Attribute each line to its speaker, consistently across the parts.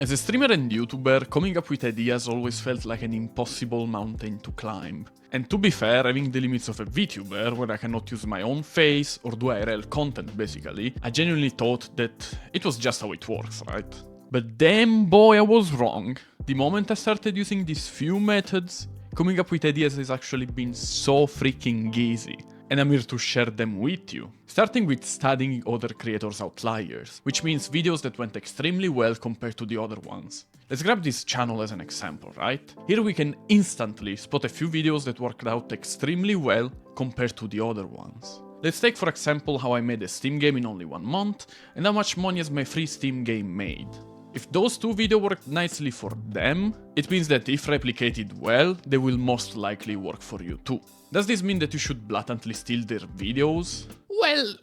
Speaker 1: As a streamer and YouTuber, coming up with ideas always felt like an impossible mountain to climb. And to be fair, having the limits of a VTuber, where I cannot use my own face or do IRL content basically, I genuinely thought that it was just how it works, right? But damn boy, I was wrong. The moment I started using these few methods, coming up with ideas has actually been so freaking easy. And I'm here to share them with you. Starting with studying other creators' outliers, which means videos that went extremely well compared to the other ones. Let's grab this channel as an example, right? Here we can instantly spot a few videos that worked out extremely well compared to the other ones. Let's take for example how I made a Steam game in only 1 month, and how much money has my free Steam game made. If those two videos worked nicely for them, it means that if replicated well, they will most likely work for you too. Does this mean that you should blatantly steal their videos? Well,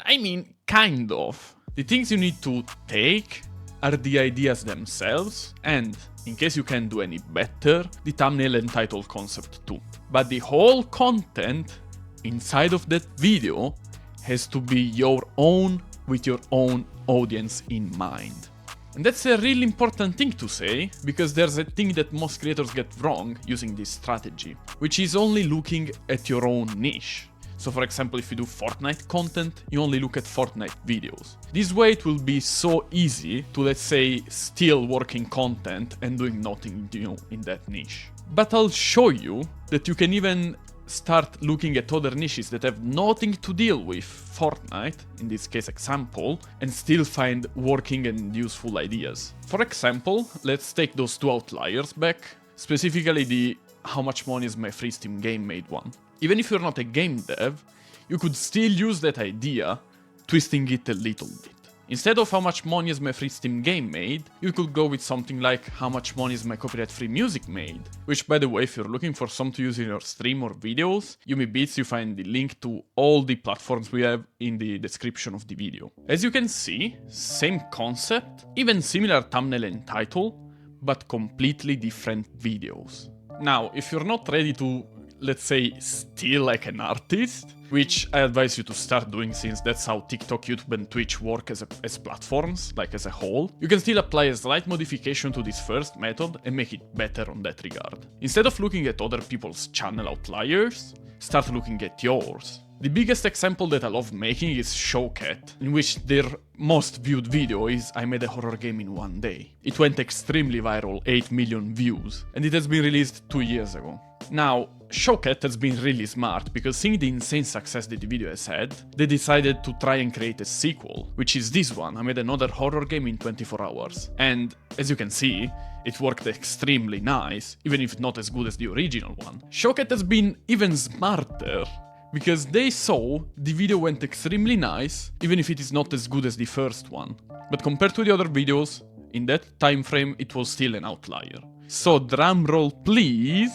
Speaker 1: I mean, kind of. The things you need to take are the ideas themselves, and, in case you can't do any better, the thumbnail and title concept too. But the whole content inside of that video has to be your own with your own audience in mind. And that's a really important thing to say, because there's a thing that most creators get wrong using this strategy, which is only looking at your own niche. So for example, if you do Fortnite content, you only look at Fortnite videos. This way it will be so easy to, let's say, steal working content and doing nothing new in that niche. But I'll show you that you can even start looking at other niches that have nothing to deal with Fortnite, in this case example, and still find working and useful ideas. For example, let's take those two outliers back, specifically the how much money is my free Steam game made one. Even if you're not a game dev, you could still use that idea, twisting it a little bit. Instead of how much money is my free Steam game made, you could go with something like how much money is my copyright-free music made. Which, by the way, if you're looking for some to use in your stream or videos, Yumi Beats, you find the link to all the platforms we have in the description of the video. As you can see, same concept, even similar thumbnail and title, but completely different videos. Now, if you're not ready to, let's say, steal like an artist, which I advise you to start doing since that's how TikTok, YouTube and Twitch work as platforms, like as a whole, you can still apply a slight modification to this first method and make it better on that regard. Instead of looking at other people's channel outliers, start looking at yours. The biggest example that I love making is Showcat, in which their most viewed video is I made a horror game in 1 day. It went extremely viral, 8 million views, and it has been released 2 years ago. Now, Showcat has been really smart, because seeing the insane success that the video has had, they decided to try and create a sequel, which is this one. I made another horror game in 24 hours. And, as you can see, it worked extremely nice, even if not as good as the original one. Showcat has been even smarter, because they saw the video went extremely nice, even if it is not as good as the first one. But compared to the other videos, in that time frame it was still an outlier. So drumroll please.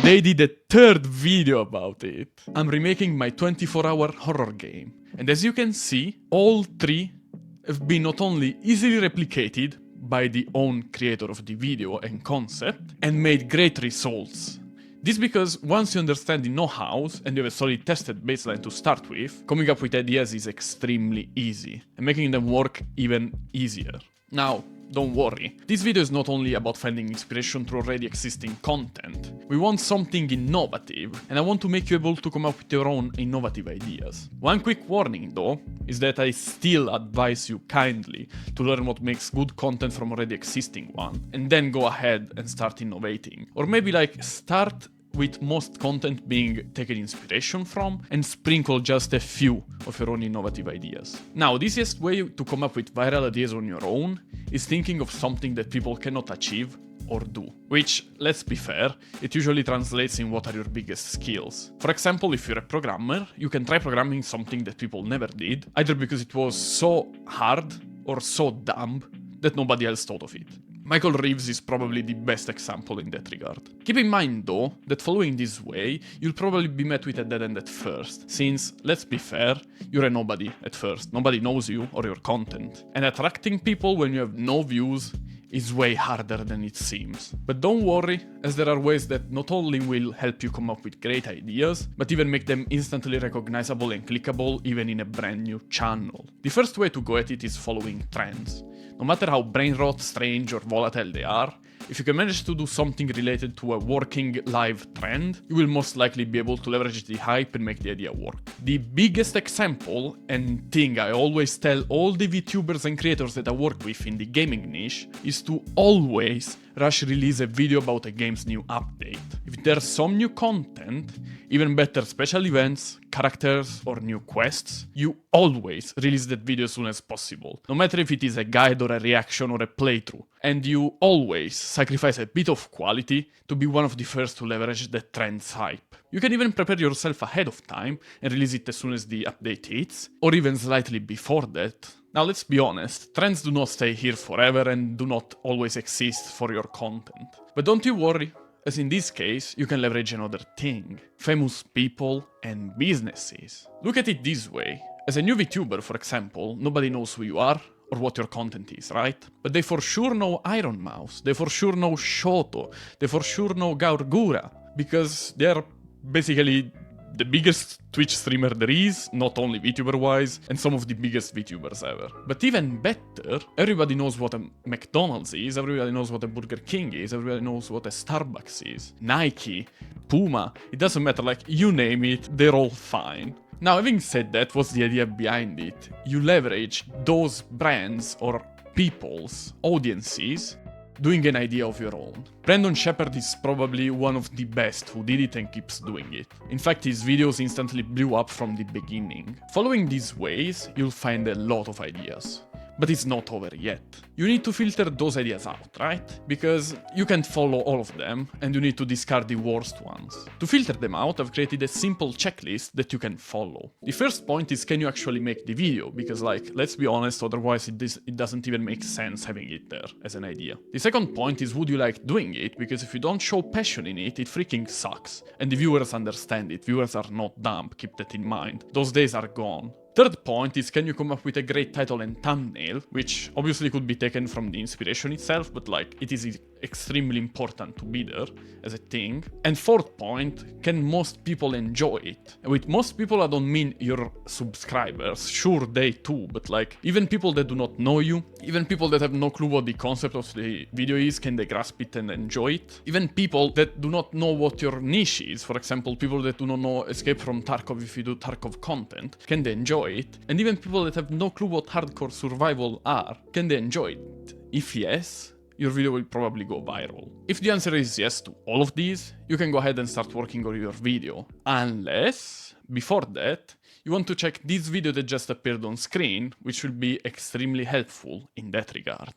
Speaker 1: They did a third video about it. I'm remaking my 24-hour horror game. And as you can see, all three have been not only easily replicated by the own creator of the video and concept, and made great results. This because once you understand the know-hows and you have a solid tested baseline to start with, coming up with ideas is extremely easy, and making them work even easier. Now, don't worry, this video is not only about finding inspiration through already existing content. We want something innovative, and I want to make you able to come up with your own innovative ideas. One quick warning though, is that I still advise you kindly to learn what makes good content from already existing one, and then go ahead and start innovating. Or maybe like start with most content being taken inspiration from, and sprinkle just a few of your own innovative ideas. Now, the easiest way to come up with viral ideas on your own is thinking of something that people cannot achieve or do. Which, let's be fair, it usually translates in what are your biggest skills. For example, if you're a programmer, you can try programming something that people never did, either because it was so hard or so dumb that nobody else thought of it. Michael Reeves is probably the best example in that regard. Keep in mind though, that following this way, you'll probably be met with a dead end at first, since, let's be fair, you're a nobody at first. Nobody knows you or your content. And attracting people when you have no views is way harder than it seems. But don't worry, as there are ways that not only will help you come up with great ideas, but even make them instantly recognizable and clickable even in a brand new channel. The first way to go at it is following trends. No matter how brain rot, strange or volatile they are, if you can manage to do something related to a working live trend, you will most likely be able to leverage the hype and make the idea work. The biggest example and thing I always tell all the VTubers and creators that I work with in the gaming niche is to always rush release a video about a game's new update. If there's some new content, even better special events, characters or new quests, you always release that video as soon as possible. No matter if it is a guide or a reaction or a playthrough. And you always sacrifice a bit of quality to be one of the first to leverage the trend's hype. You can even prepare yourself ahead of time and release it as soon as the update hits, or even slightly before that. Now let's be honest, trends do not stay here forever and do not always exist for your content. But don't you worry, as in this case, you can leverage another thing: famous people and businesses. Look at it this way. As a new VTuber, for example, nobody knows who you are or what your content is, right? But they for sure know Iron Mouse, they for sure know Shoto, they for sure know Gaurgura, because they're basically the biggest Twitch streamer there is, not only VTuber-wise, and some of the biggest VTubers ever. But even better, everybody knows what a McDonald's is, everybody knows what a Burger King is, everybody knows what a Starbucks is. Nike, Puma, it doesn't matter, like, you name it, they're all fine. Now, having said that, what's the idea behind it? You leverage those brands or people's audiences doing an idea of your own. Brandon Shepherd is probably one of the best who did it and keeps doing it. In fact, his videos instantly blew up from the beginning. Following these ways, you'll find a lot of ideas. But it's not over yet. You need to filter those ideas out, right? Because you can't follow all of them, and you need to discard the worst ones. To filter them out, I've created a simple checklist that you can follow. The first point is, can you actually make the video? Because, like, let's be honest, otherwise it doesn't even make sense having it there as an idea. The second point is, would you like doing it? Because if you don't show passion in it, it freaking sucks. And the viewers understand it. Viewers are not dumb, keep that in mind. Those days are gone. Third point is, can you come up with a great title and thumbnail, which obviously could be taken from the inspiration itself, but like, it is extremely important to be there as a thing. And fourth point, can most people enjoy it? And with most people, I don't mean your subscribers, sure they too, but like, even people that do not know you, even people that have no clue what the concept of the video is, can they grasp it and enjoy it? Even people that do not know what your niche is, for example, people that do not know Escape from Tarkov if you do Tarkov content, can they enjoy it? And even people that have no clue what hardcore survival are, can they enjoy it? If yes, your video will probably go viral. If the answer is yes to all of these, you can go ahead and start working on your video. Unless, before that, you want to check this video that just appeared on screen, which will be extremely helpful in that regard.